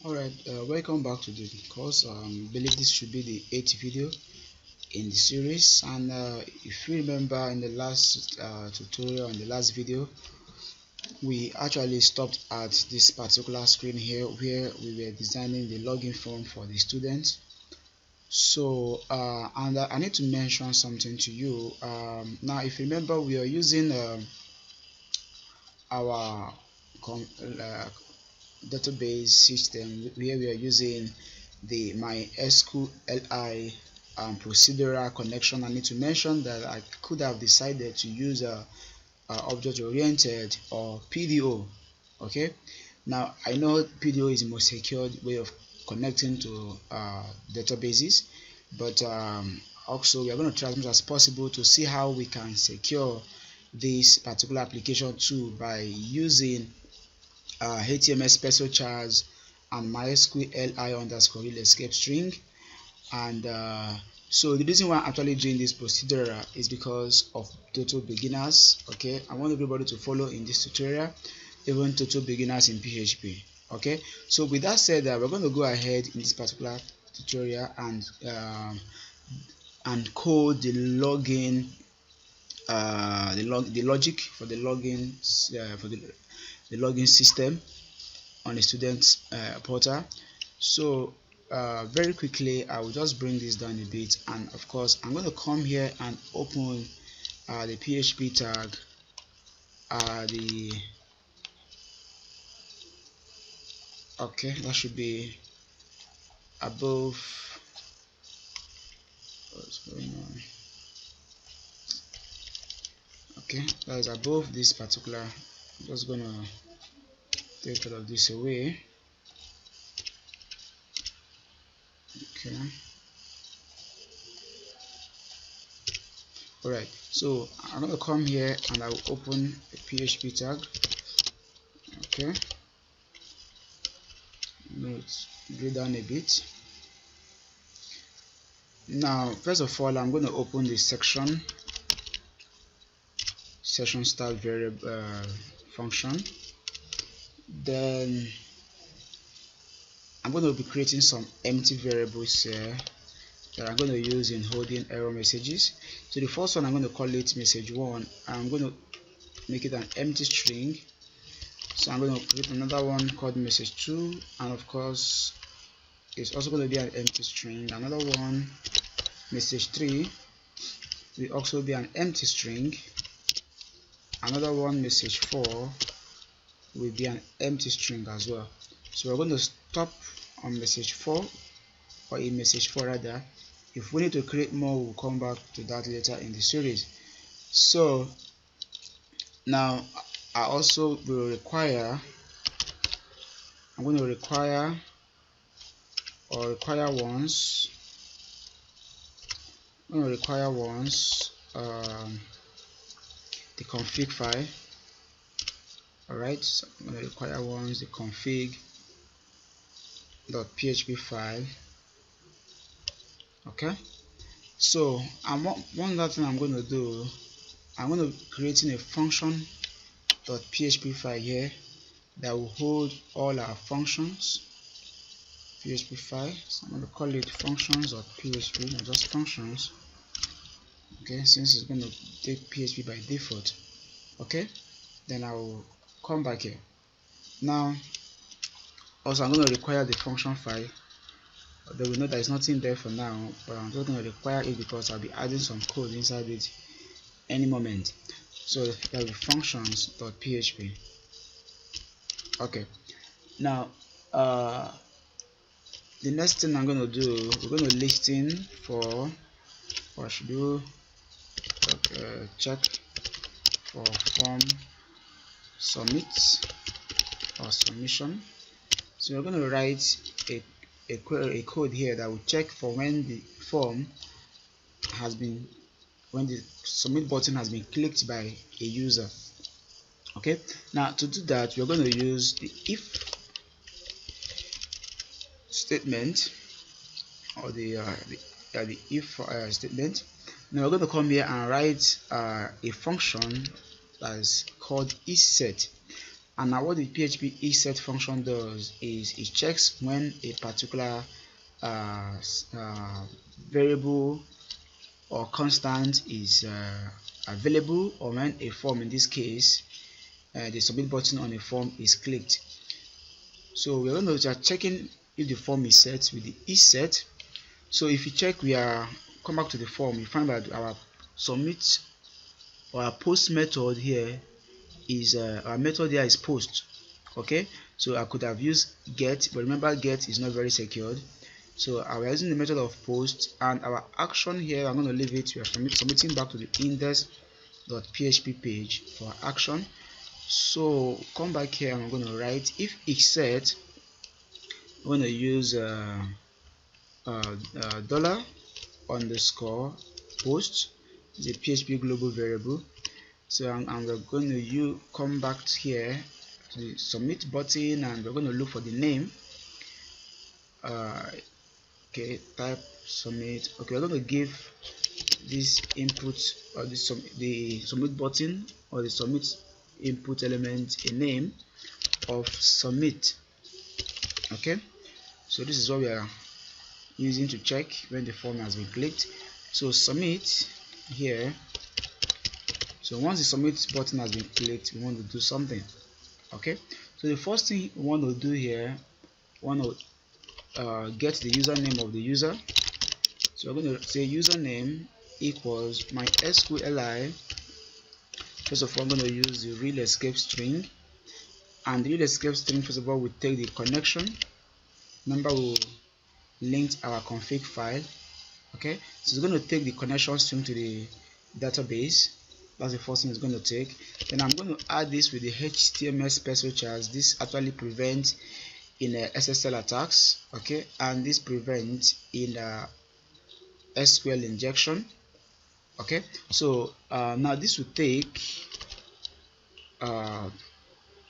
Alright, welcome back to the course. Believe this should be the 8th video in the series, and if you remember in the last tutorial, in the last video, we actually stopped at this particular screen here where we were designing the login form for the students. So and I need to mention something to you. Now if you remember, we are using our database system where we are using the MySQLi procedural connection. I need to mention that I could have decided to use a object-oriented or PDO. Okay, now I know PDO is the most secure way of connecting to databases, but also we are going to try as much as possible to see how we can secure this particular application too by using HTML special chars and MySQLi underscore real escape string. And so the reason why I'm actually doing this procedure is because of total beginners. Okay, I want everybody to follow in this tutorial, even total beginners in PHP. Okay, so with that said, we're going to go ahead in this particular tutorial and code the login, the logic for the login the login system on the student portal. So very quickly, I will just bring this down a bit, and of course I'm going to come here and open the PHP tag, okay, that should be above. What's going on? Okay, that is above this particular. I'm just gonna take all of this away. Okay, alright, so I'm gonna come here and I will open a PHP tag. Okay, let's go down a bit. Now first of all, I'm going to open the session start variable function. Then I'm going to be creating some empty variables here that I'm going to use in holding error messages. So the first one, I'm going to call it message1. I'm going to make it an empty string. So I'm going to create another one called message2, and of course it's also going to be an empty string. Another one, message3, will also be an empty string. Another one, message4, will be an empty string as well. So we're going to stop on message4, or in message4 rather. If we need to create more, we'll come back to that later in the series. So now I also will require, I'm going to require once the config file. Alright, so I'm going to require once the config.php file. Okay, so one other thing I'm going to do, I'm going to be creating a function.php file here that will hold all our functions. PHP file, so I'm going to call it functions.php, not just functions. Okay, since it's going to take PHP by default. Okay, then I will come back here. Now also I'm going to require the function file. Although we know there is nothing there for now, but I'm just going to require it because I'll be adding some code inside it any moment. So there will be functions.php. Okay, now the next thing I'm going to do, we're going to listen for, or should do check for form submit or submission. So we're going to write a code here that will check for when the form has been, when the submit button has been clicked by a user. Okay, now to do that, we're going to use the if statement, or the if statement. Now we're going to come here and write a function that is called isSet. And now what the PHP isSet function does is it checks when a particular variable or constant is available, or when a form, in this case the submit button on a form, is clicked. So we're going to start checking if the form is set with the isSet. So if you check, come back to the form, you find that our submit or our post method here is our method here is post. Okay, so I could have used get, but remember get is not very secured, so I was using the method of post. And our action here, I'm going to leave it, we are submitting back to the index.php page for action. So come back here, I'm going to write if isSet, I'm going to use dollar underscore post, is a PHP global variable. So we're going to come back here to the submit button, and we're going to look for the name. Okay, type submit. Okay, we're going to give this input, or the submit button, or the submit input element, a name of submit. Okay, so this is what we are using to check when the form has been clicked. So submit here. So once the submit button has been clicked, we want to do something. Okay, so the first thing we want to do here, we want to get the username of the user. So we're going to say username equals MySQLi. First of all, I'm going to use the real escape string, and the real escape string, first of all, will take the connection. Remember, we'll link our config file. Okay, so it's going to take the connection string to the database. That's the first thing it's going to take. Then I'm going to add this with the HTML special charge. This actually prevents in SSL attacks, okay, and this prevents in SQL injection. Okay, so now this will take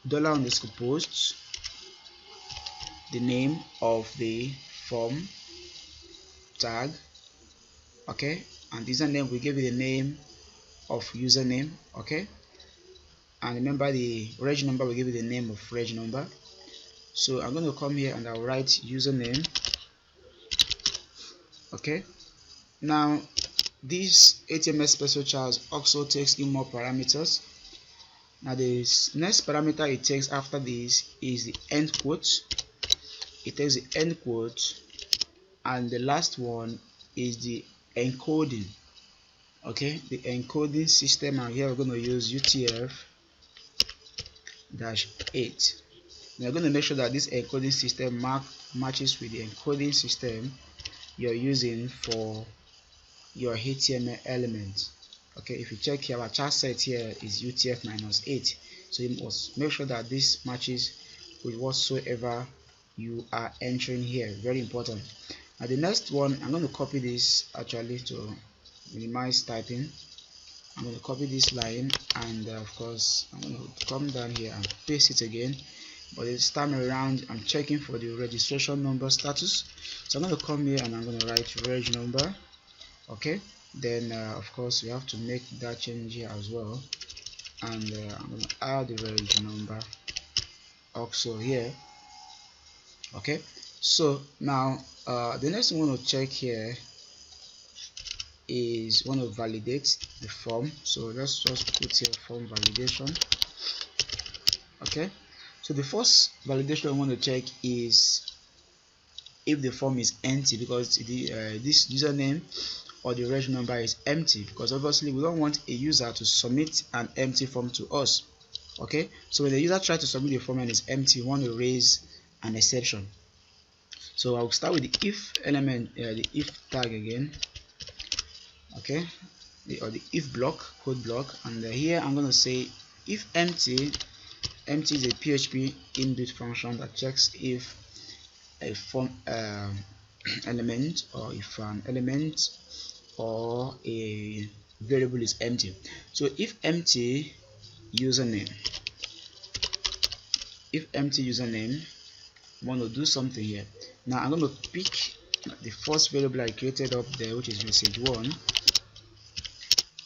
dollar underscore post, the name of the form tag, okay, and username, we give it the name of username, okay, and remember the reg number, we give it the name of reg number. So I'm going to come here and I'll write username. Okay, now this HTML special charge also takes in more parameters. Now the next parameter it takes after this is the end quote. It takes the end quote, and the last one is the encoding. Okay, the encoding system, and here we're going to use UTF-8. We're going to make sure that this encoding system matches with the encoding system you're using for your HTML element. Okay, if you check here, our char set here is UTF-8, so you must make sure that this matches with whatsoever you are entering here. Very important. Now the next one, I'm going to copy this actually to minimize typing. I'm going to copy this line, and of course I'm going to come down here and paste it again, but this time around I'm checking for the registration number status. So I'm going to come here and I'm going to write reg number. Okay, then of course we have to make that change here as well, and I'm going to add the reg number also here. Okay, so now the next thing we want to check here is want to validate the form. So let's just put here form validation. Okay, so the first validation I want to check is if the form is empty, because this username or the reg number is empty, because obviously we don't want a user to submit an empty form to us. Okay, so when the user tries to submit the form and it's empty, we want to raise an exception. So I'll start with the if element, the if tag again. Okay, or the if block, code block, and here I'm going to say if empty. Empty is a PHP inbuilt function that checks if a form element, or if an element or a variable is empty. So if empty username, I want to do something here. Now I'm going to pick the first variable I created up there, which is message1,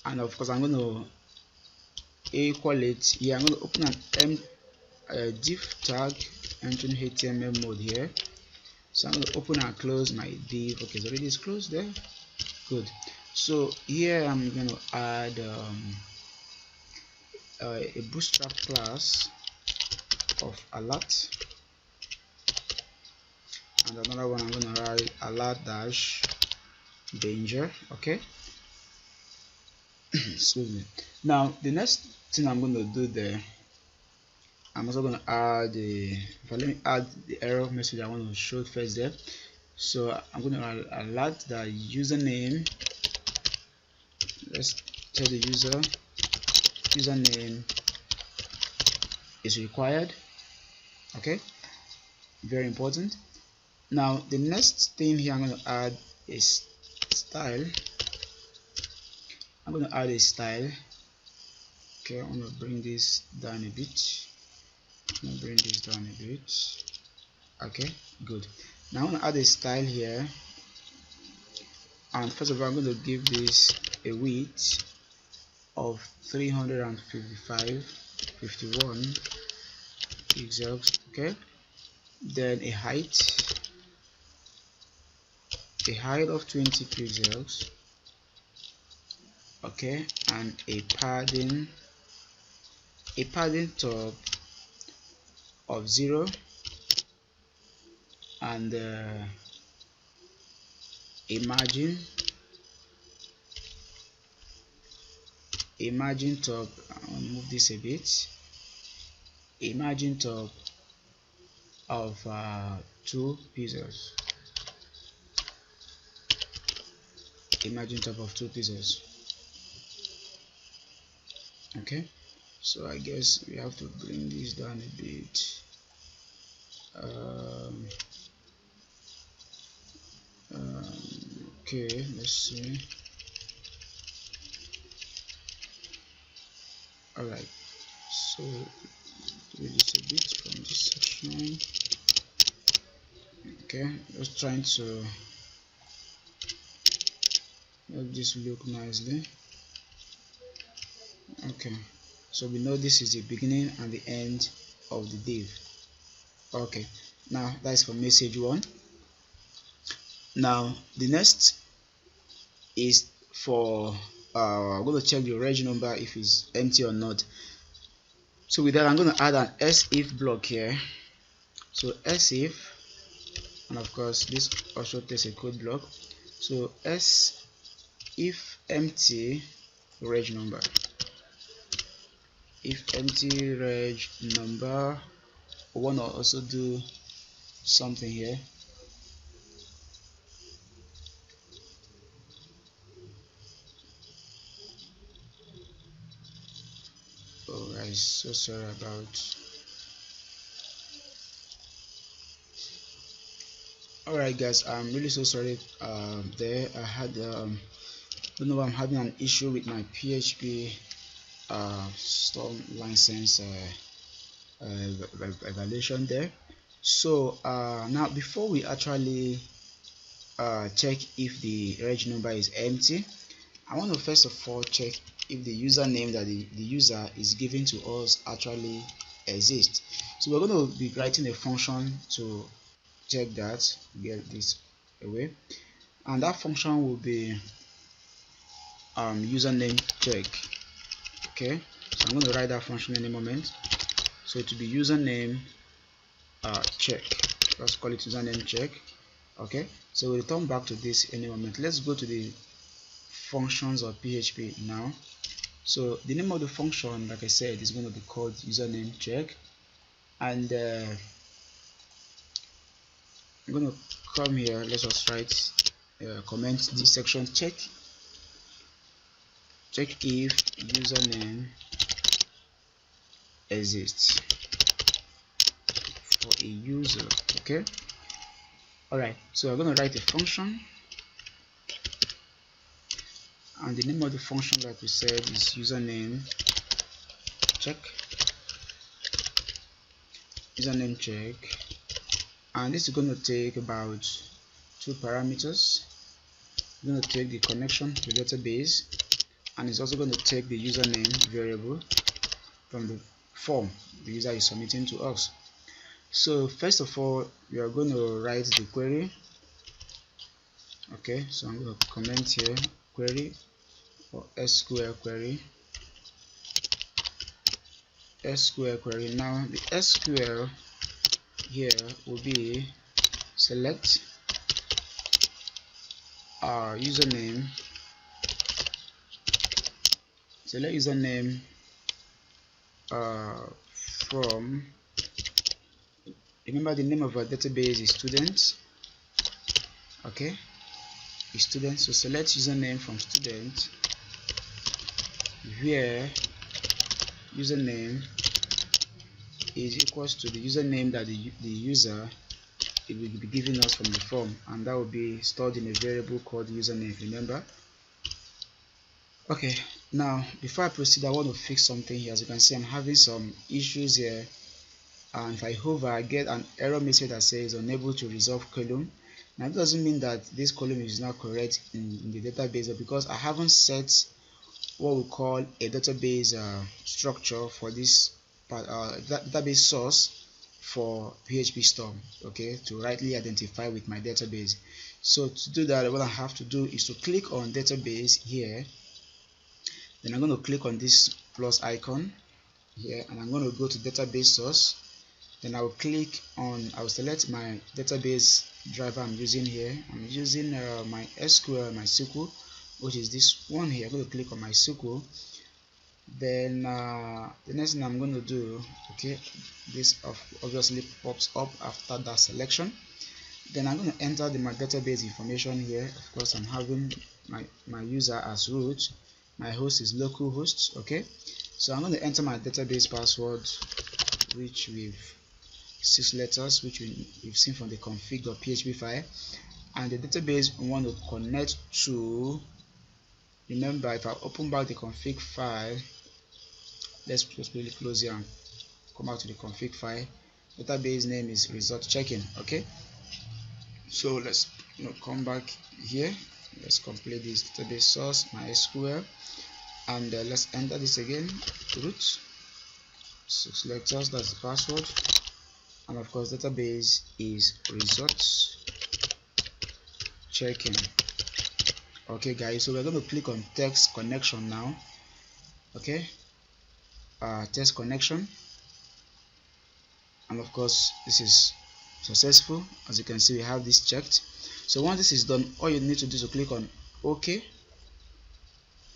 and of course I'm going to equal it here. I'm going to open an div tag entering HTML mode here. So I'm going to open and close my div. Okay, so already it's closed there. Good. So here I'm going to add a bootstrap class of alert, and another one I'm going to write alert dash danger. Okay. Excuse me. Now the next thing I'm going to do there, I'm also going to add let me add the error message I want to show first there. So I'm going to alert the username. Let's tell the username is required. Okay, very important. Now the next thing here I'm going to add is style. I'm going to add a style. Okay, I'm going to bring this down a bit. Okay, good. Now I'm going to add a style here, and first of all I'm going to give this a width of 351 pixels. Okay, then a height of 20 pixels. Okay, and a padding top of 0, and a margin top. I'll move this a bit. A margin top of 2 pixels. A margin top of 2 pixels. Okay, so I guess we have to bring this down a bit. Okay, let's see. Alright, so do this a bit from this section. Okay, just trying to make this look nicely. Okay, so we know this is the beginning and the end of the div. Okay, now that's for message 1. Now the next is for I'm going to check the reg number if it's empty or not. So with that I'm going to add an if block here. So if, and of course this also takes a code block. So IfEmpty reg number. IfEmpty reg number. We want to also do something here. Oh, I'm so sorry about. Alright guys, I'm really so sorry there. I had don't know why I'm having an issue with my PHP store license evaluation there. So now before we actually check if the reg number is empty, I want to first of all check if the username that the user is giving to us actually exists. So we're going to be writing a function to check that. Get this away, and that function will be username check. Okay, so I'm going to write that function in a moment. So it will be username check. Let's call it username check. Okay, so we'll return back to this in a moment. Let's go to the functions of PHP now. So the name of the function, like I said, is going to be called username check, and I'm going to come here. Let's just write comment this section. Check if username exists for a user. Okay, alright, so I'm going to write a function, and the name of the function, like we said, is username check. And this is going to take about 2 parameters. It's going to take the connection to the database, and it's also going to take the username variable from the form the user is submitting to us. So first of all, we are going to write the query. Okay, so I'm going to comment here query or SQL query. SQL query. Now the SQL here will be select our username. Select username from, remember the name of our database is student. Okay, is student. So select username from student, where username is equals to the username that the user it will be giving us from the form, and that will be stored in a variable called username. Remember. Okay, now before I proceed, I want to fix something here. As you can see, I'm having some issues here, and if I hover, I get an error message that says unable to resolve column. Now it doesn't mean that this column is not correct in the database, but because I haven't set what we call a database structure for this database source for PHP Storm, okay, to rightly identify with my database. So to do that, what I have to do is to click on database here. Then I'm going to click on this plus icon here, and I'm going to go to database source. Then I will click on, I will select my database driver I'm using here. I'm using my SQL, my SQL, which is this one here. I'm going to click on my SQL. Then the next thing I'm going to do, okay, this obviously pops up after that selection. Then I'm going to enter my database information here. Of course, I'm having my user as root. My host is localhost. Okay, so I'm going to enter my database password, which with 6 letters, which we've seen from the config.php file, and the database we want to connect to. Remember, if I open back the config file, let's just really close here and come out to the config file. Database name is result checking. Okay, so let's come back here. Let's complete this database source, MySQL, and let's enter this again. Root 6 letters, that's the password, and of course database is results checking. Okay guys, so we're going to click on text connection now. Okay, test connection, and of course this is successful. As you can see, we have this checked. So once this is done, all you need to do is to click on OK.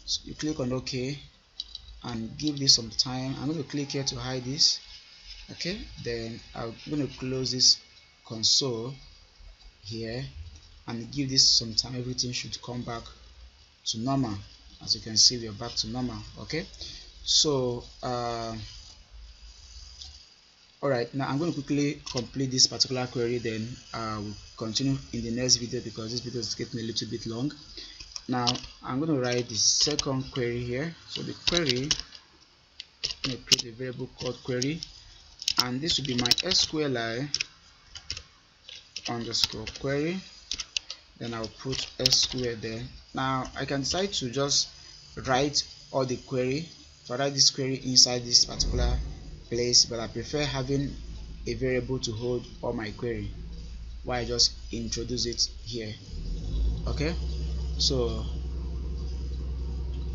So you click on OK and give this some time. I'm going to click here to hide this. Okay, then I'm going to close this console here and give this some time. Everything should come back to normal. As you can see, we are back to normal. Okay, so alright, now I'm going to quickly complete this particular query, then we'll continue in the next video because this video is getting a little bit long. Now I'm going to write the second query here. So the query, I'm going to create a variable called query, and this will be my SQLi underscore query. Then I'll put SQL there. Now I can decide to just write all the query. So I write this query inside this particular place, but I prefer having a variable to hold all my query while I just introduce it here. Okay, so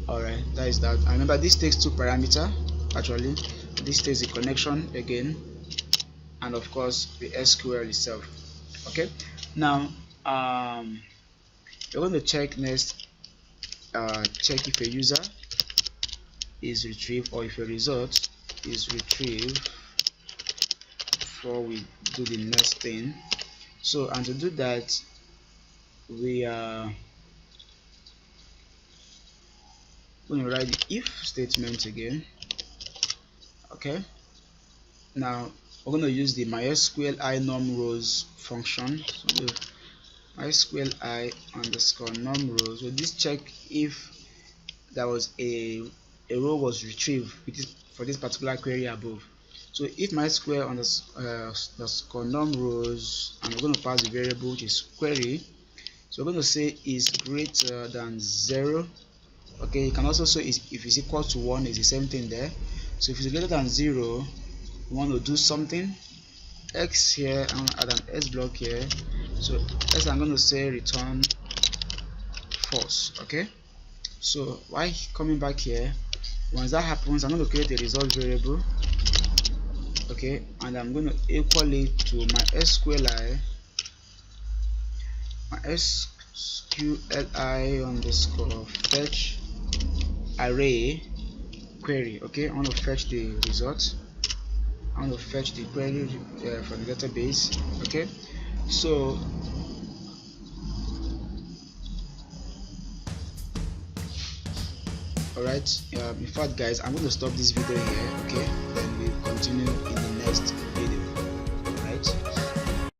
alright, that is that. And remember, this takes 2 parameters. Actually, this takes the connection again, and of course the SQL itself. Okay, now we're going to check next, check if a user is retrieved or if a result is retrieved before we do the next thing. So, and to do that, we are going to write the if statement again. Okay, now we're going to use the MySQL InumRows function. So MySQL I underscore num rows. So this check if there was a row was retrieved for this particular query above. So if MySQL underscore num rows, and we're going to pass the variable which is query. So we're going to say is greater than 0. Okay, you can also say if it's equal to 1, is the same thing there. So if it's greater than 0, we want to do something. X here, I'm going to add an S block here. So S, I'm going to say return false. Okay, so while coming back here, once that happens, I'm going to create a result variable. Okay, and I'm going to equal it to my SQLi underscore fetch array query. Okay, I want to fetch the result. I want to fetch the query from the database. Okay, so alright, in fact guys, I'm going to stop this video here. Okay, then we'll continue in the next